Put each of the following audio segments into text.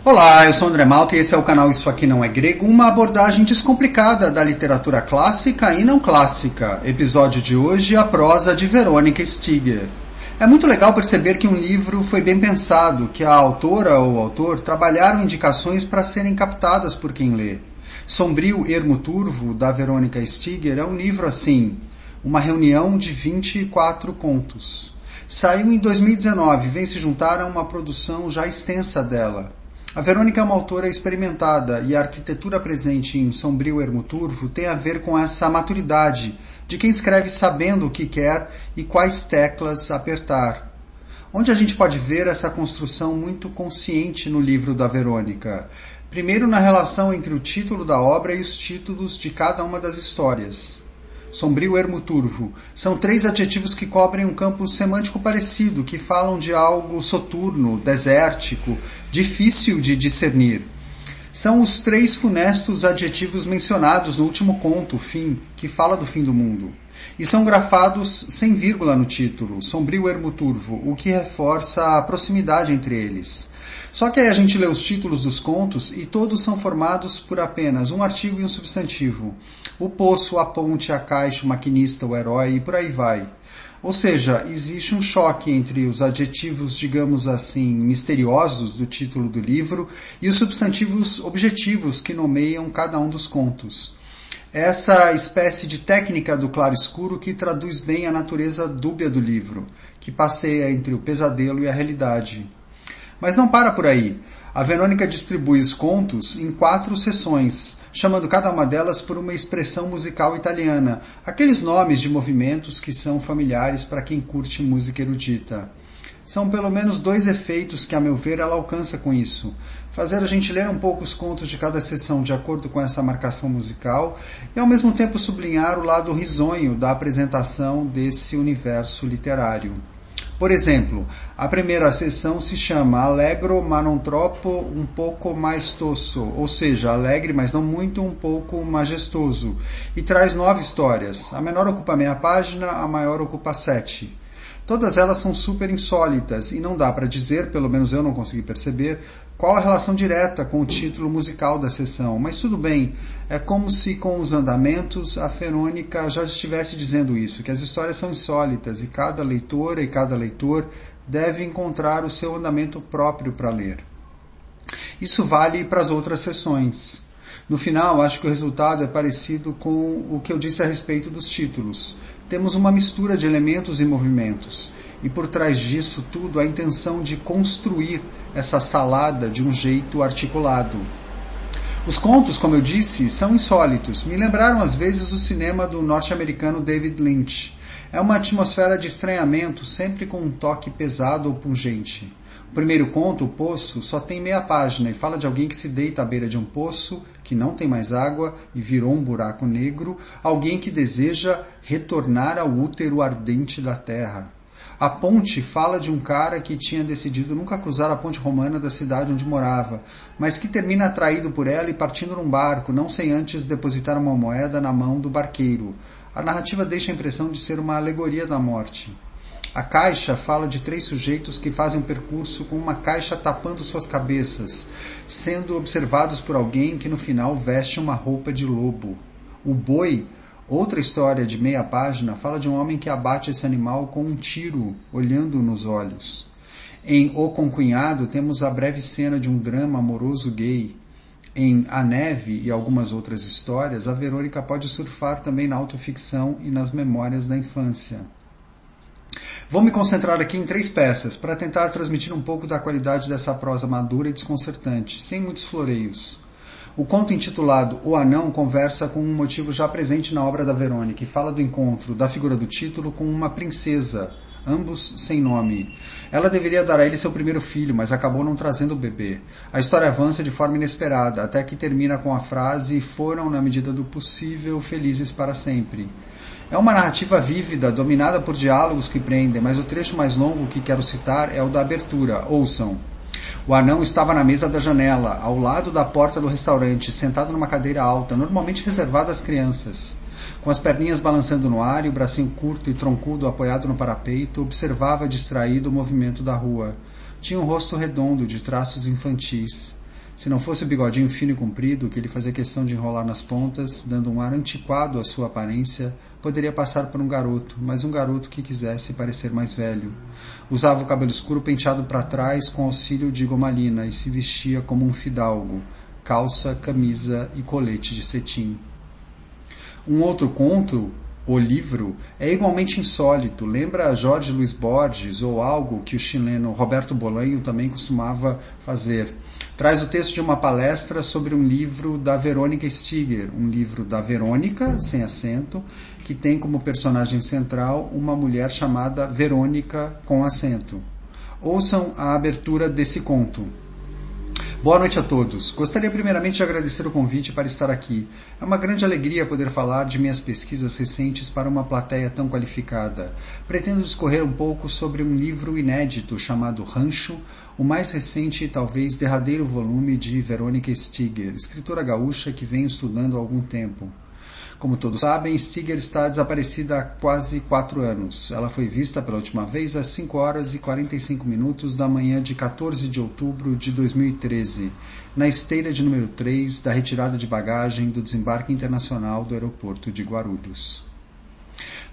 Olá, eu sou André Malta e esse é o canal Isso Aqui Não É Grego, uma abordagem descomplicada da literatura clássica e não clássica. Episódio de hoje, a prosa de Veronica Stiger. É muito legal perceber que um livro foi bem pensado, que a autora ou o autor trabalharam indicações para serem captadas por quem lê. Sombrio Ermo Turvo, da Veronica Stiger, é um livro assim, uma reunião de 24 contos. Saiu em 2019 e vem se juntar a uma produção já extensa dela. A Verônica é uma autora experimentada e a arquitetura presente em Sombrio Ermo Turvo tem a ver com essa maturidade de quem escreve sabendo o que quer e quais teclas apertar. Onde a gente pode ver essa construção muito consciente no livro da Verônica. Primeiro na relação entre o título da obra e os títulos de cada uma das histórias. Sombrio Ermo Turvo. São 3 adjetivos que cobrem um campo semântico parecido, que falam de algo soturno, desértico, difícil de discernir. São os 3 funestos adjetivos mencionados no último conto, Fim, que fala do fim do mundo. E são grafados sem vírgula no título, Sombrio Ermo Turvo, o que reforça a proximidade entre eles. Só que aí a gente lê os títulos dos contos e todos são formados por apenas um artigo e um substantivo. O poço, a ponte, a caixa, o maquinista, o herói e por aí vai. Ou seja, existe um choque entre os adjetivos, digamos assim, misteriosos do título do livro e os substantivos objetivos que nomeiam cada um dos contos. Essa espécie de técnica do claro-escuro que traduz bem a natureza dúbia do livro, que passeia entre o pesadelo e a realidade. Mas não para por aí. A Verônica distribui os contos em 4 seções, chamando cada uma delas por uma expressão musical italiana, aqueles nomes de movimentos que são familiares para quem curte música erudita. São pelo menos 2 efeitos que, a meu ver, ela alcança com isso. Fazer a gente ler um pouco os contos de cada seção de acordo com essa marcação musical e, ao mesmo tempo, sublinhar o lado risonho da apresentação desse universo literário. Por exemplo, a primeira seção se chama Allegro ma non troppo, um pouco maestoso, ou seja, alegre, mas não muito, um pouco majestoso, e traz 9 histórias. A menor ocupa meia página, a maior ocupa 7. Todas elas são super insólitas e não dá para dizer, pelo menos eu não consegui perceber, qual a relação direta com o título musical da sessão. Mas tudo bem, é como se com os andamentos a Verônica já estivesse dizendo isso, que as histórias são insólitas e cada leitora e cada leitor deve encontrar o seu andamento próprio para ler. Isso vale para as outras sessões. No final, acho que o resultado é parecido com o que eu disse a respeito dos títulos. Temos uma mistura de elementos e movimentos, e por trás disso tudo a intenção de construir essa salada de um jeito articulado. Os contos, como eu disse, são insólitos. Me lembraram às vezes o cinema do norte-americano David Lynch. É uma atmosfera de estranhamento, sempre com um toque pesado ou pungente. O primeiro conto, O Poço, só tem meia página e fala de alguém que se deita à beira de um poço, que não tem mais água e virou um buraco negro, alguém que deseja retornar ao útero ardente da terra. A ponte fala de um cara que tinha decidido nunca cruzar a ponte romana da cidade onde morava, mas que termina atraído por ela e partindo num barco, não sem antes depositar uma moeda na mão do barqueiro. A narrativa deixa a impressão de ser uma alegoria da morte. A caixa fala de 3 sujeitos que fazem um percurso com uma caixa tapando suas cabeças, sendo observados por alguém que no final veste uma roupa de lobo. O boi, outra história de meia página, fala de um homem que abate esse animal com um tiro, olhando nos olhos. Em O Concunhado temos a breve cena de um drama amoroso gay. Em A Neve e algumas outras histórias, a Verônica pode surfar também na autoficção e nas memórias da infância. Vou me concentrar aqui em 3 peças, para tentar transmitir um pouco da qualidade dessa prosa madura e desconcertante, sem muitos floreios. O conto intitulado O Anão conversa com um motivo já presente na obra da Verônica e fala do encontro da figura do título com uma princesa, ambos sem nome. Ela deveria dar a ele seu primeiro filho, mas acabou não trazendo o bebê. A história avança de forma inesperada, até que termina com a frase "foram, na medida do possível, felizes para sempre". É uma narrativa vívida, dominada por diálogos que prendem, mas o trecho mais longo que quero citar é o da abertura. Ouçam. O anão estava na mesa da janela, ao lado da porta do restaurante, sentado numa cadeira alta, normalmente reservada às crianças. Com as perninhas balançando no ar e o bracinho curto e troncudo apoiado no parapeito, observava distraído o movimento da rua. Tinha um rosto redondo, de traços infantis. Se não fosse o bigodinho fino e comprido, que ele fazia questão de enrolar nas pontas, dando um ar antiquado à sua aparência, poderia passar por um garoto, mas um garoto que quisesse parecer mais velho. Usava o cabelo escuro penteado para trás com auxílio de gomalina e se vestia como um fidalgo, calça, camisa e colete de cetim. Um outro conto, O Livro, é igualmente insólito, lembra Jorge Luis Borges ou algo que o chileno Roberto Bolanho também costumava fazer. Traz o texto de uma palestra sobre um livro da Veronica Stiger, um livro da Verônica, sem acento, que tem como personagem central uma mulher chamada Verônica com acento. Ouçam a abertura desse conto. Boa noite a todos. Gostaria primeiramente de agradecer o convite para estar aqui. É uma grande alegria poder falar de minhas pesquisas recentes para uma plateia tão qualificada. Pretendo discorrer um pouco sobre um livro inédito chamado Rancho, o mais recente e talvez derradeiro volume de Veronica Stiger, escritora gaúcha que venho estudando há algum tempo. Como todos sabem, Stiger está desaparecida há quase 4 anos. Ela foi vista pela última vez às 5 horas e 45 minutos da manhã de 14 de outubro de 2013, na esteira de número 3 da retirada de bagagem do desembarque internacional do aeroporto de Guarulhos.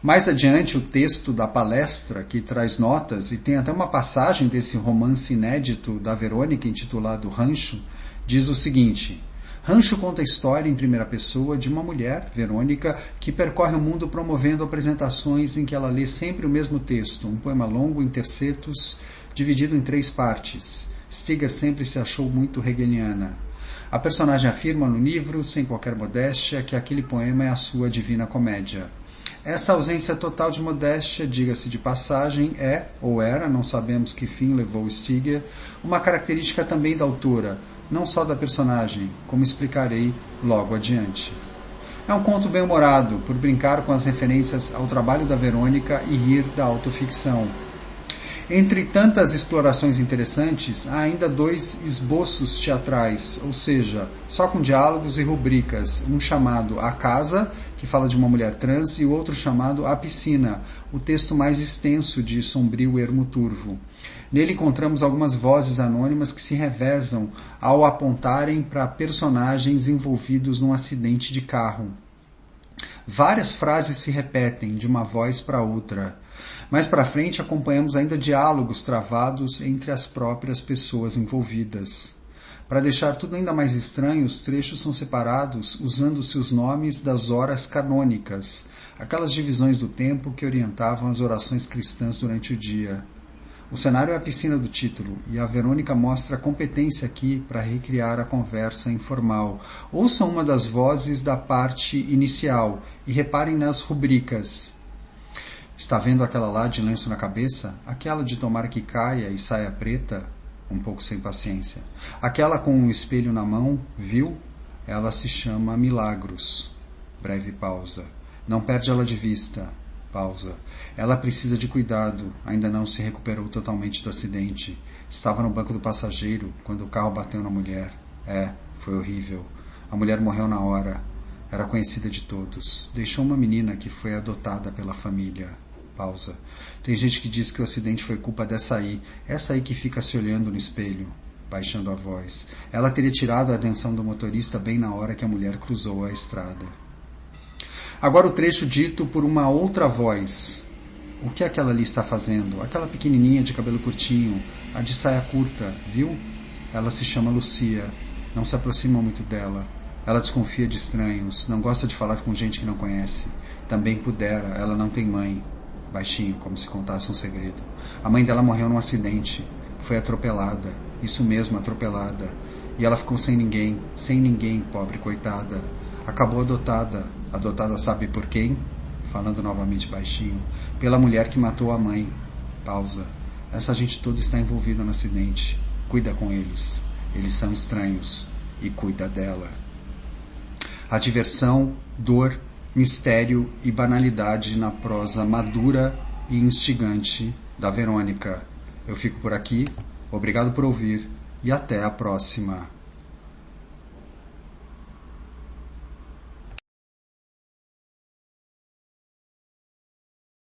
Mais adiante, o texto da palestra, que traz notas e tem até uma passagem desse romance inédito da Verônica intitulado Rancho, diz o seguinte: Rancho conta a história em primeira pessoa de uma mulher, Verônica, que percorre o mundo promovendo apresentações em que ela lê sempre o mesmo texto, um poema longo em tercetos, dividido em 3 partes. Stiger sempre se achou muito hegeliana. A personagem afirma no livro, sem qualquer modéstia, que aquele poema é a sua divina comédia. Essa ausência total de modéstia, diga-se de passagem, é, ou era, não sabemos que fim levou Stiger, uma característica também da autora, não só da personagem, como explicarei logo adiante. É um conto bem-humorado, por brincar com as referências ao trabalho da Verônica e rir da autoficção. Entre tantas explorações interessantes, há ainda 2 esboços teatrais, ou seja, só com diálogos e rubricas, um chamado A Casa, que fala de uma mulher trans, e o outro chamado A Piscina, o texto mais extenso de Sombrio Ermo Turvo. Nele encontramos algumas vozes anônimas que se revezam ao apontarem para personagens envolvidos num acidente de carro. Várias frases se repetem de uma voz para outra. Mais para frente acompanhamos ainda diálogos travados entre as próprias pessoas envolvidas. Para deixar tudo ainda mais estranho, os trechos são separados usando-se os nomes das horas canônicas, aquelas divisões do tempo que orientavam as orações cristãs durante o dia. O cenário é a piscina do título, e a Verônica mostra competência aqui para recriar a conversa informal. Ouçam uma das vozes da parte inicial e reparem nas rubricas. Está vendo aquela lá de lenço na cabeça? Aquela de tomara que caia e saia preta? Um pouco sem paciência. Aquela com um espelho na mão, viu? Ela se chama Milagros. Breve pausa. Não perde ela de vista. Pausa. Ela precisa de cuidado, ainda não se recuperou totalmente do acidente. Estava no banco do passageiro quando o carro bateu na mulher. Foi horrível. A mulher morreu na hora. Era conhecida de todos. Deixou uma menina que foi adotada pela família. Pausa. Tem gente que diz que o acidente foi culpa dessa aí. Essa aí que fica se olhando no espelho. Baixando a voz. Ela teria tirado a atenção do motorista bem na hora que a mulher cruzou a estrada. Agora o trecho dito por uma outra voz. O que aquela ali está fazendo? Aquela pequenininha de cabelo curtinho, a de saia curta, viu? Ela se chama Lucia. Não se aproxima muito dela. Ela desconfia de estranhos, não gosta de falar com gente que não conhece. Também pudera, ela não tem mãe. Baixinho, como se contasse um segredo. A mãe dela morreu num acidente. Foi atropelada. Isso mesmo, atropelada. E ela ficou sem ninguém, pobre coitada. Acabou adotada. Adotada sabe por quem? Falando novamente baixinho. Pela mulher que matou a mãe. Pausa. Essa gente toda está envolvida no acidente. Cuida com eles. Eles são estranhos. E cuida dela. A diversão, dor, mistério e banalidade na prosa madura e instigante da Verônica. Eu fico por aqui. Obrigado por ouvir. E até a próxima.